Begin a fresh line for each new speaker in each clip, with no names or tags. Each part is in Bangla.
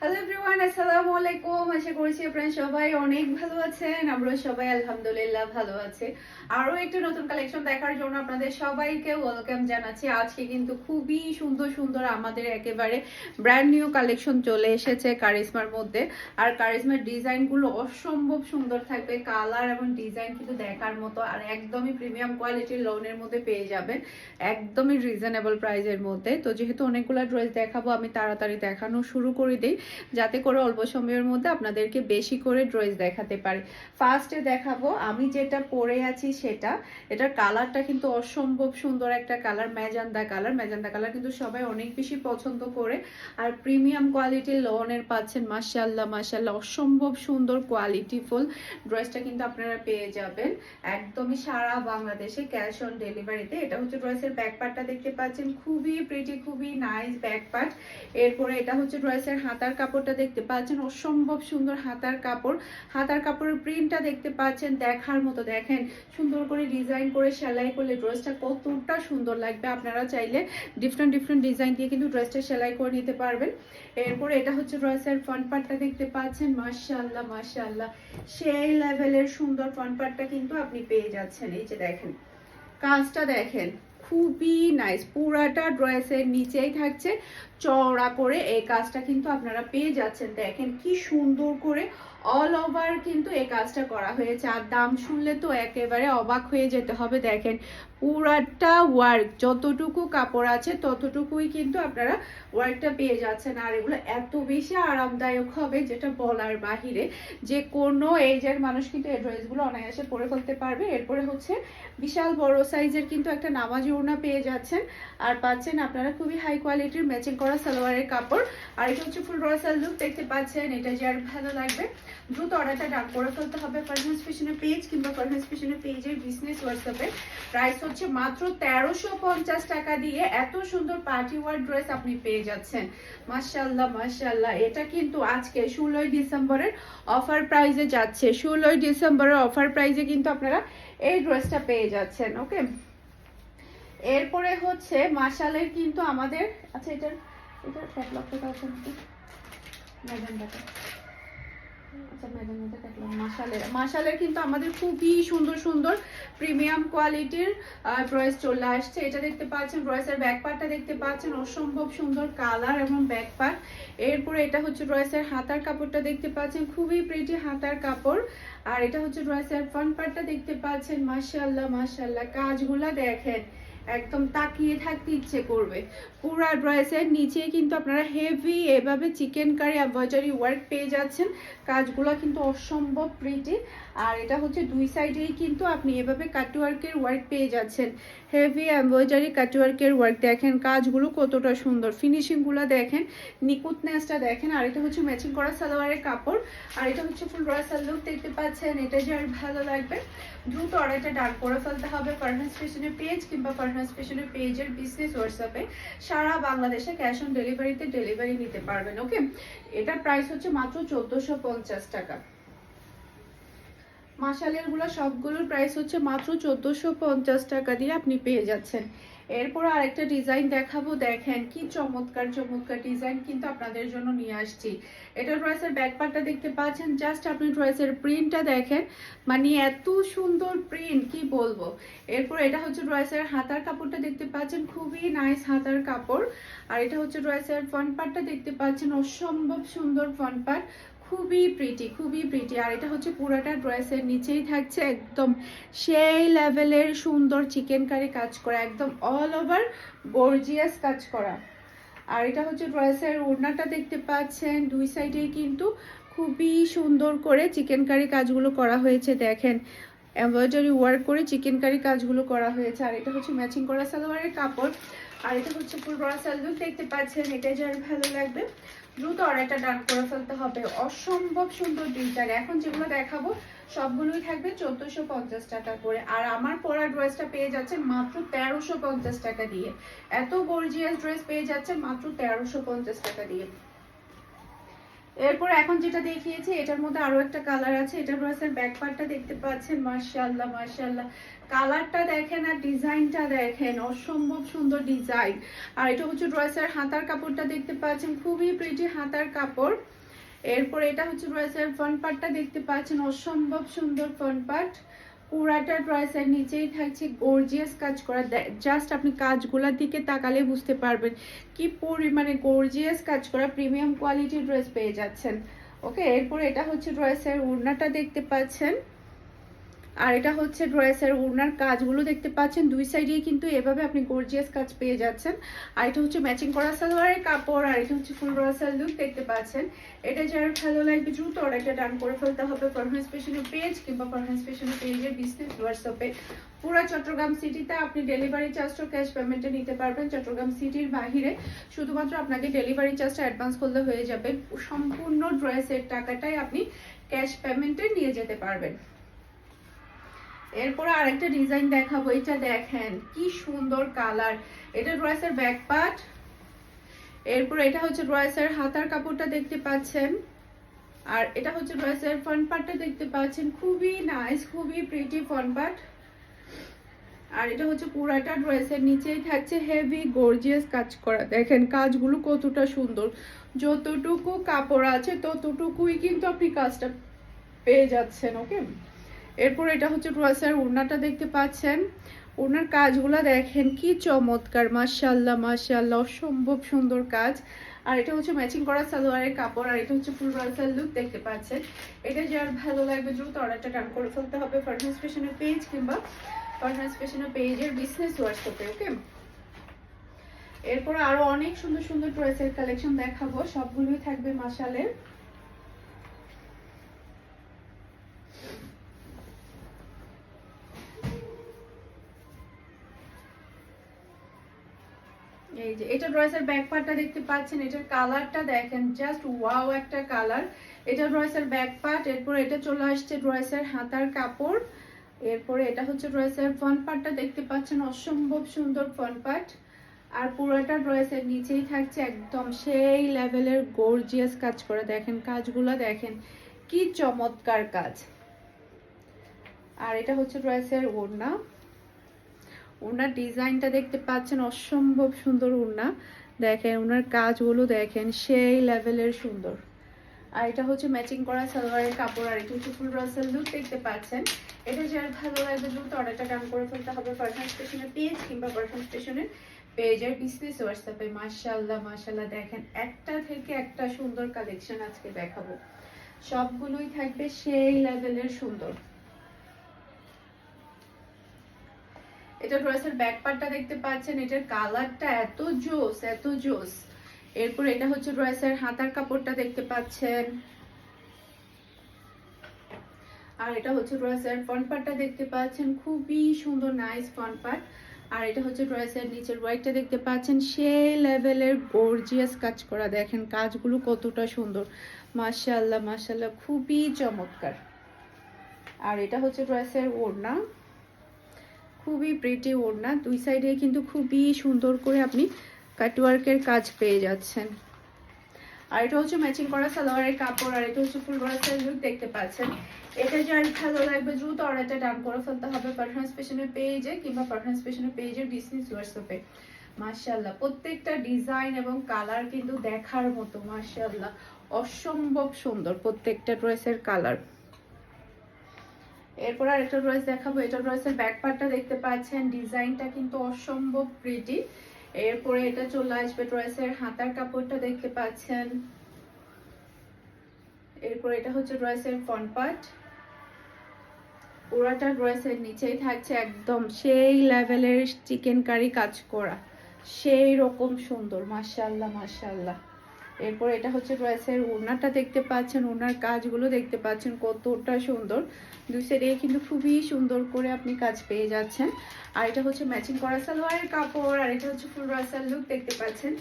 হ্যালো এভরিওয়ান, আসসালামু আলাইকুম। আশা করছি আপনারা সবাই অনেক ভালো আছেন। আমরা সবাই আলহামদুলিল্লাহ ভালো আছি। আরো একটা নতুন কালেকশন দেখার জন্য আপনাদের সবাইকে ওয়েলকাম জানাচ্ছি। আজকে কিন্তু খুবই সুন্দর সুন্দর আমাদের একেবারে ব্র্যান্ড নিউ কালেকশন চলে এসেছে কারিজমার মধ্যে। আর কারিজমার ডিজাইনগুলো অসম্ভব সুন্দর থাকবে, কালার এবং ডিজাইন কিন্তু দেখার মতো, আর একদমই প্রিমিয়াম কোয়ালিটির লোনের মধ্যে পেয়ে যাবেন, একদমই রিজনেবল প্রাইসের মধ্যে। তো যেহেতু অনেকগুলো ড্রেস দেখাবো, আমি তাড়াতাড়ি দেখানো শুরু করে দিই যাতে করে অল্প সময়ের মধ্যে আপনাদেরকে বেশি করে ড্রেস দেখাতে পারি। ফার্স্টে দেখাবো আমি যেটা পরে আছি সেটা। এটার কালারটা কিন্তু অসম্ভব সুন্দর একটা colour, magenta colour. Magenta colour কিন্তু সবাই অনেক বেশি পছন্দ করে, আর প্রিমিয়াম কোয়ালিটির লোনের পাচ্ছেন। মাশাআল্লাহ মাশাআল্লাহ, অসম্ভব সুন্দর কোয়ালিটিফুল ড্রেসটা কিন্তু আপনারা পেয়ে যাবেন একদমই সারা বাংলাদেশে ক্যাশ অন ডেলিভারিতে। এটা হচ্ছে ড্রেসের ব্যাক পার্টটা দেখতে পাচ্ছেন, খুবই প্রিটি, খুবই নাইস ব্যাক পার্ট। এরপরে এটা হচ্ছে ড্রেসের হাতার কাপড়টা দেখতে পাচ্ছেন, অসম্ভব সুন্দর হাতার কাপড়। হাতার কাপড়ের প্রিন্টটা দেখতে পাচ্ছেন দেখার মতো। দেখেন সুন্দর করে ডিজাইন করে সেলাই করলে ড্রেসটা কতটা সুন্দর লাগবে। আপনারা চাইলে ডিফারেন্ট ডিফারেন্ট ডিজাইন দিয়ে কিন্তু ড্রেসটা সেলাই করে নিতে পারবেন। এরপরে এটা হচ্ছে ড্রেসের ফ্রন্ট পার্টটা দেখতে পাচ্ছেন, মাশাআল্লাহ মাশাআল্লাহ, সেই লেভেলের সুন্দর ফ্রন্ট পার্টটা কিন্তু আপনি পেয়ে যাচ্ছেন। এই যে দেখেন কাজটা দেখেন, খুবই নাইস। পুরাটা ড্রেসের নিচেই থাকছে চওড়া করে এই কাজটা কিন্তু আপনারা পেয়ে যাচ্ছেন। দেখেন কি সুন্দর করে অল ওভার কিন্তু এই কাজটা করা হয়েছে, আর দাম শুনলে তো একেবারে অবাক হয়ে যেতে হবে। দেখেন পুরাটা ওয়ার্ক, যতটুকু কাপড় আছে ততটুকুই কিন্তু আপনারা ওয়ার্কটা পেয়ে যাচ্ছেন। আর এগুলো এত বেশি আরামদায়ক হবে যেটা বলার বাহিরে। যে কোনো এজের মানুষ কিন্তু এই ড্রেসগুলো অনায়াসে পরে ফেলতে পারবে। এরপরে হচ্ছে বিশাল বড় সাইজের কিন্তু একটা নামাজি ওড়না পেয়ে যাচ্ছেন, আর পাচ্ছেন আপনারা খুবই হাই কোয়ালিটির ম্যাচিং করা সালোয়ারের কাপড়। আর এটা হচ্ছে ফুল রসাল লুক দেখতে পাচ্ছেন। এটা যে আর ভালো লাগবে দ্রুত অর্ডারটা ডান করে ফেলতে হবে ফারহানাস ফ্যাশনের পেজ কিংবা ফারহানাস ফ্যাশনের পেজের বিজনেস হোয়াটসঅ্যাপে। প্রাইস হচ্ছে মাত্র 1350 টাকা দিয়ে এত সুন্দর পার্টি ওয়ার ড্রেস আপনি পেয়ে যাচ্ছেন। মাশাআল্লাহ মাশাআল্লাহ, এটা কিন্তু আজকে 16ই ডিসেম্বরের অফার প্রাইসে যাচ্ছে। 16ই ডিসেম্বরের অফার প্রাইসে কিন্তু আপনারা এই ড্রেসটা পেয়ে যাচ্ছেন। ওকে, এরপরে হচ্ছে মাশালের কিন্তু আমাদের, আচ্ছা এটার এটার ক্যাটলগটা কাছে নাকি ম্যাজেন্ডাটা, আচ্ছা ম্যাজেন্ডাটা ক্যাটলগ। মাশালের কিন্তু আমাদের খুবই সুন্দর সুন্দর প্রিমিয়াম কোয়ালিটির ড্রেস চলে আসছে। এটা দেখতে পাচ্ছেন, ড্রেসের ব্যাক পার্টটা দেখতে পাচ্ছেন, অসম্ভব সুন্দর কালার এবং ব্যাক পার্ট। এরপরে এটা হচ্ছে ড্রেসের হাতার কাপড়টা দেখতে পাচ্ছেন, খুবই প্রিটি হাতার কাপড়। আর এটা হচ্ছে ড্রেসের ফ্রন্ট পার্টটা দেখতে পাচ্ছেন, মাশাআল্লাহ মাশাআল্লাহ, কাজগুলা দেখেন একদম তাকিয়ে থাকতে ইচ্ছে করবে। পুরা ড্রেসের নিচে কিন্তু আপনারা হেভি এভাবে চিকেন কারি এমব্রয়ডারি ওয়ার্ক পেয়ে যাচ্ছেন। কাজগুলো কিন্তু অসম্ভব প্রিটি। আর এটা হচ্ছে দুই সাইডেই কিন্তু আপনি এভাবে কাটওয়ার্কের ওয়ার্ক পেয়ে যাচ্ছেন, হেভি এমব্রয়ডারি কাটওয়ার্কের ওয়ার্ক। দেখেন কাজগুলো কতটা সুন্দর, ফিনিশিংগুলো দেখেন, নিকুটনেসটা দেখেন। আর এটা হচ্ছে ম্যাচিং করা সালোয়ারের কাপড়। আর এটা হচ্ছে ফুল রসাল লুক দেখতে পাচ্ছেন। এটা যে আর ভালো লাগবে দ্রুত অর্ডারটা ডান করে ফেলতে হবে ফারহানাস ফ্যাশনের পেজ কিংবা ফারহানাস ফ্যাশনের পেজের বিজনেস হোয়াটসঅ্যাপে। সারা বাংলাদেশে ক্যাশ অন ডেলিভারিতে ডেলিভারি নিতে পারবেন। ওকে, এটার প্রাইস হচ্ছে মাত্র 1450 টাকা। মাশালের গুলো সবগুলোর প্রাইস হচ্ছে মাত্র 1450 টাকা দিয়ে আপনি পেয়ে যাচ্ছেন। এরপর আরেকটা ডিজাইন দেখাবো, দেখেন কি চমৎকার চমৎকার ডিজাইন কিন্তু আপনাদের জন্য নিয়ে আসছি। এটা ড্রেসের ব্যাক পার্টটা দেখতে পাচ্ছেন, জাস্ট আপনি ড্রেসের প্রিন্টটা দেখেন, মানে এত সুন্দর প্রিন্ট কি বলবো। এরপর এটা হচ্ছে ড্রেসের হাতার কাপড়টা দেখতে পাচ্ছেন, খুবই নাইস হাতার কাপড়। আর এটা হচ্ছে ড্রেসের ফ্রন্ট পার্টটা দেখতে পাচ্ছেন, অসম্ভব সুন্দর ফ্রন্ট পার্ট, খুবই প্রিটি খুবই প্রিটি। আর এটা হচ্ছে পুরাটা ড্রেসের নিচেই থাকছে একদম সেই লেভেলের সুন্দর চিকেন কারি কাজ করা, একদম অল ওভার গর্জিয়াস কাজ করা। আর এটা হচ্ছে ড্রেসের ওড়নাটা দেখতে পাচ্ছেন, দুই সাইডেই কিন্তু খুবই সুন্দর করে চিকেন কারি কাজগুলো করা হয়েছে। দেখেন এমব্রয়ডারি ওয়ার্ক করে চিকেন কারি কাজগুলো করা হয়েছে। আর এটা হচ্ছে ম্যাচিং করা সালোয়ারের কাপড়। আর এটা হচ্ছে ফুল রসাল লুক দেখতে পাচ্ছেন। এটা যার ভালো লাগবে দ্রুত অর্ডারটা ডান করে ফেলতে হবে। অসম্ভব সুন্দর ডিজাইন, এখন যেগুলো দেখাবো সবগুলোই থাকবে 1450 টাকা করে। আর আমার পরা ড্রেসটা পেয়ে যাচ্ছেন মাত্র 1350 টাকা দিয়ে। এত গর্জিয়াস ড্রেস পেয়ে যাচ্ছেন মাত্র 1350 টাকা দিয়ে। এরপর এখন যেটা দেখিয়েছি এটার মধ্যে আরো একটা কালার আছে। এটা ড্রেসের ব্যাক পার্টটা দেখতে পাচ্ছেন, মাশাআল্লাহ মাশাআল্লাহ, কালারটা দেখেন আর ডিজাইনটা দেখেন, অসম্ভব সুন্দর ডিজাইন। আর এটা হচ্ছে ড্রেসের হাতার কাপড়টা দেখতে পাচ্ছেন, খুবই প্রিটি হাতার কাপড়। এরপর এটা হচ্ছে ড্রেসের ফ্রন্ট পার্টটা দেখতে পাচ্ছেন, অসম্ভব সুন্দর ফ্রন্ট পার্ট। পুরাটা ড্রেসের নিচেই থাকছে গর্জিয়াস কাজ করা। জাস্ট আপনি কাজগুলোর দিকে তাকালে বুঝতে পারবেন কি পরিমাণে গর্জিয়াস কাজ করা, প্রিমিয়াম কোয়ালিটির ড্রেস পেয়ে যাচ্ছেন। ওকে, এরপর এটা হচ্ছে ড্রেসের ওড়নাটা দেখতে পাচ্ছেন, আর এটা হচ্ছে ড্রেসের ওড়নার কাজগুলো দেখতে পাচ্ছেন, দুই সাইডেই কিন্তু এভাবে আপনি গর্জিয়াস কাজ পেয়ে যাচ্ছেন। আর এটা হচ্ছে ম্যাচিং করা সালোয়ারের কাপড়, আর এটা হচ্ছে ফুল রসাল লুক দেখতে পাচ্ছেন। এটা যার ভালো লাগবে দ্রুত অর্ডারটা ডান করে ফেলতে হবে পারফরমেন্স ফ্যাশনের পেজ কিংবা পারফরমেন্স ফ্যাশনের পেজের বিজনেস হোয়াটসঅ্যাপে। পুরো চট্টগ্রাম সিটিতে আপনি ডেলিভারি চার্জটা ক্যাশ পেমেন্টে নিতে পারবেন। চট্টগ্রাম সিটির বাহিরে শুধুমাত্র আপনাকে ডেলিভারি চার্জটা অ্যাডভান্স করলে হয়ে যাবে, সম্পূর্ণ ড্রেসের টাকাটাই আপনি ক্যাশ পেমেন্টে নিয়ে যেতে পারবেন। এরপর আরেকটা ডিজাইন দেখাবো, এটা দেখেন কি সুন্দর কালার। এটা ড্রেসের ব্যাক পার্ট, এরপর এটা হচ্ছে ড্রেসের হাতার কাপড়টা দেখতে পাচ্ছেন, আর এটা হচ্ছে ড্রেসের ফ্রন্ট পার্টটা দেখতে পাচ্ছেন, খুবই নাইস, খুবই প্রিটি ফ্রন্ট পার্ট। আর এটা হচ্ছে পুরাটা ড্রেসের নিচেই থাকছে হেভি গর্জিয়াস কাজ করা। দেখেন কাজগুলো কতটা সুন্দর, যতটুকু কাপড় আছে ততটুকুই কিন্তু আপনি কাজটা পেয়ে যাচ্ছেন। ওকে, এরপর এটা হচ্ছে ড্রেসের ওড়নাটা দেখতে পাচ্ছেন, ওড়নার কাজগুলো দেখেন কি চমৎকার, মাশাআল্লাহ মাশাআল্লাহ, অসম্ভব সুন্দর কাজ। আর এটা হচ্ছে ম্যাচিং করা সালোয়ারের কাপড়, আর এটা হচ্ছে ফুল রসাল লুক দেখতে পাচ্ছেন। এটা যার ভালো লাগবে দ্রুত অর্ডারটা ডান করে ফেলতে হবে পারফরমেন্স ফ্যাশনের পেজ কিংবা পারফরমেন্স ফ্যাশনের পেজের বিজনেস হোয়াটসঅ্যাপে। ওকে, এরপর আরো অনেক সুন্দর সুন্দর ড্রেসের কালেকশন দেখাবো, সবগুলোই থাকবে মাশালের। এই যে এটা ড্রেসের ব্যাক পার্টটা দেখতে পাচ্ছেন, এটার কালারটা দেখেন, জাস্ট ওয়াও একটা কালার। এটা ড্রেসের ব্যাক পার্ট, এরপর এটা চলে আসছে ড্রেসের হাতার কাপড়, এরপরে এটা হচ্ছে ড্রেসের ফ্রন্ট পার্টটা দেখতে পাচ্ছেন, অসম্ভব সুন্দর ফ্রন্ট পার্ট। আর পুরোটা ড্রেসের নিচেই থাকছে একদম সেই লেভেলের গর্জিয়াস কাজ করে। দেখেন কাজগুলো দেখেন কি চমৎকার কাজ। আর এটা হচ্ছে ড্রেসের ওড়না, ওনার ডিজাইনটা দেখতে পাচ্ছেন, অসম্ভব সুন্দর ওড়না। দেখেন ওনার কাজগুলো দেখেন সেই লেভেলের সুন্দর। আর এটা হচ্ছে ম্যাচিং করা সালোয়ারের কাপড়, আর এটা হচ্ছে ফুল রসাল লুক দেখতে পাচ্ছেন। এটা যার ভালো লাগবে দ্রুত অর্ডারটা ডান করে ফেলতে হবে পারফরমেন্স ফ্যাশনের পেজ কিংবা পারফরমেন্স ফ্যাশনের পেজের বিজনেস হোয়াটসঅ্যাপে। মাশাআল্লাহ মাশাআল্লাহ, দেখেন একটা থেকে একটা সুন্দর কালেকশন আজকে দেখাবো, সবগুলোই থাকবে সেই লেভেলের সুন্দর। এটা ড্রেসের ব্যাক পার্টটা দেখতে পাচ্ছেন, এটার কালারটা এত জোস এত জোস। এরপর এটা হচ্ছে ড্রেসের হাতার কাপড়টা দেখতে পাচ্ছেন, আর এটা হচ্ছে ড্রেসের ফ্রন্ট পার্টটা দেখতে পাচ্ছেন, খুবই সুন্দর নাইস ফ্রন্ট পার্ট। আর এটা হচ্ছে ড্রেসের নিচের ওয়াইটটা দেখতে পাচ্ছেন, সেই লেভেলের গর্জিয়াস কাজ করা। দেখেন কাজগুলো কতটা সুন্দর, মাশাআল্লাহ মাশাআল্লাহ, খুবই চমৎকার। আর এটা হচ্ছে ড্রেসের ওড়না, খুবই প্রিটি ওড়না, দুই সাইডে কিন্তু খুবই সুন্দর করে আপনি কাটওয়ার্কের কাজ পেয়ে যাচ্ছেন। আর এটা হচ্ছে ম্যাচিং করা সালোয়ারের কাপড়, আর এটা হচ্ছে ফুল রসাল লুক দেখতে পাচ্ছেন। এটা যার ভালো লাগবে দ্রুত অর্ডারটা ডান করে ফেলতে হবে পারফরমেন্স ফ্যাশনের পেজে কিংবা পারফরমেন্স ফ্যাশনের পেজের বিজনেস হোয়াটসঅ্যাপে। মাশাআল্লাহ, প্রত্যেকটা ডিজাইন এবং কালার কিন্তু দেখার মতো, মাশাআল্লাহ অসম্ভব সুন্দর প্রত্যেকটা ড্রেসের কালার। এরপর আরেকটা ড্রেস দেখাবো, এটা ড্রেসের ব্যাক পার্টটা দেখতে পাচ্ছেন, ডিজাইনটা কিন্তু অসম্ভব প্রিটি। এরপরে এটা চলে আসবে ড্রেসের হাতার কাপড়টা দেখতে পাচ্ছেন, এরপর এটা হচ্ছে ড্রেসের ফ্রন্ট পার্ট। পুরাটা ড্রেসের নিচেই থাকছে একদম সেই লেভেলের চিকেন কারি কাজ করা, সেই রকম সুন্দর, মাশাআল্লাহ মাশাআল্লাহ। এরপর এটা হচ্ছে ড্রেসের ওড়নাটা দেখতে পাচ্ছেন, ওড়নার কাজগুলো দেখতে পাচ্ছেন কতটা সুন্দর, দুই সাইডে কিন্তু খুবই সুন্দর করে আপনি কাজ পেয়ে যাচ্ছেন। আর এটা হচ্ছে ম্যাচিং করা সালোয়ারের কাপড়, আর এটা হচ্ছে ফুল রসাল লুক দেখতে পাচ্ছেন।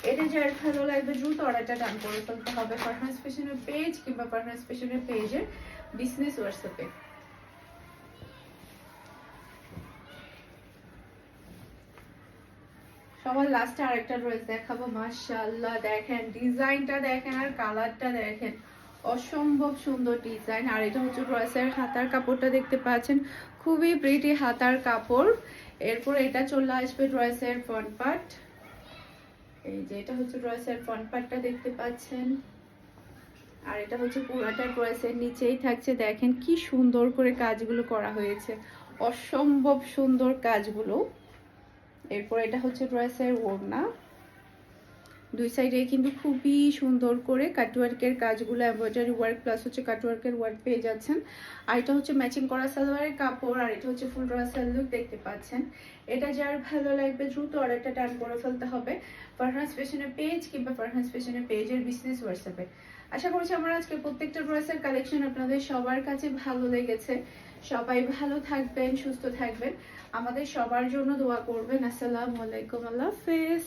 এটা যার ভালো লাগবে দ্রুত অর্ডারটা ডান করে ফেলতে হবে পারফরমেন্স ফ্যাশনের পেজ কিংবা পারফরমেন্স ফ্যাশনের পেজের বিজনেস হোয়াটসঅ্যাপে। সবার লাস্টে আরেকটা ড্রেস দেখাবো। মাশাআল্লাহ, দেখেন ডিজাইনটা দেখেন আর কালারটা দেখেন, অসম্ভব সুন্দর ডিজাইন। আর এটা হচ্ছে ড্রেসের হাতার কাপড়টা দেখতে পাচ্ছেন, খুবই প্রিটি হাতার কাপড়। এরপর এটা চলে আসবে ড্রেসের ফ্রন্ট পার্ট। এই যে এটা হচ্ছে ড্রেসের ফ্রন্ট পার্টটা দেখতে পাচ্ছেন। আর এটা হচ্ছে পুরাটা ড্রেসের নিচেই থাকছে, দেখেন কি সুন্দর করে কাজগুলো করা হয়েছে, অসম্ভব সুন্দর কাজগুলো। এরপর এটা হচ্ছে ড্রেসের ওড়না, দুই সাইডে কিন্তু খুবই সুন্দর করে কাটওয়ার্কের কাজগুলো, এমব্রয়ডারি ওয়ার্ক প্লাস হচ্ছে কাটওয়ার্কের ওয়ার্ক পেয়ে যাচ্ছেন। আর এটা হচ্ছে ম্যাচিং করা সালোয়ারের কাপড়, আর এটা হচ্ছে ফুল ড্রেসের লুক দেখতে পাচ্ছেন। এটা যার ভালো লাগবে দ্রুত অর্ডারটা টান করে ফেলতে হবে ফারহানাস ফ্যাশনের পেজ কিংবা ফারহানাস ফ্যাশনের পেজের বিজনেস হোয়াটসঅ্যাপে। আশা করছি আমার আজকে প্রত্যেকটা ড্রেসের কালেকশন আপনাদের সবার কাছে ভালো লেগেছে। সবাই ভালো থাকবেন, সুস্থ থাকবেন, আমাদের সবার জন্য দোয়া করবেন। আসসালামু আলাইকুম, আল্লাহ হাফেজ।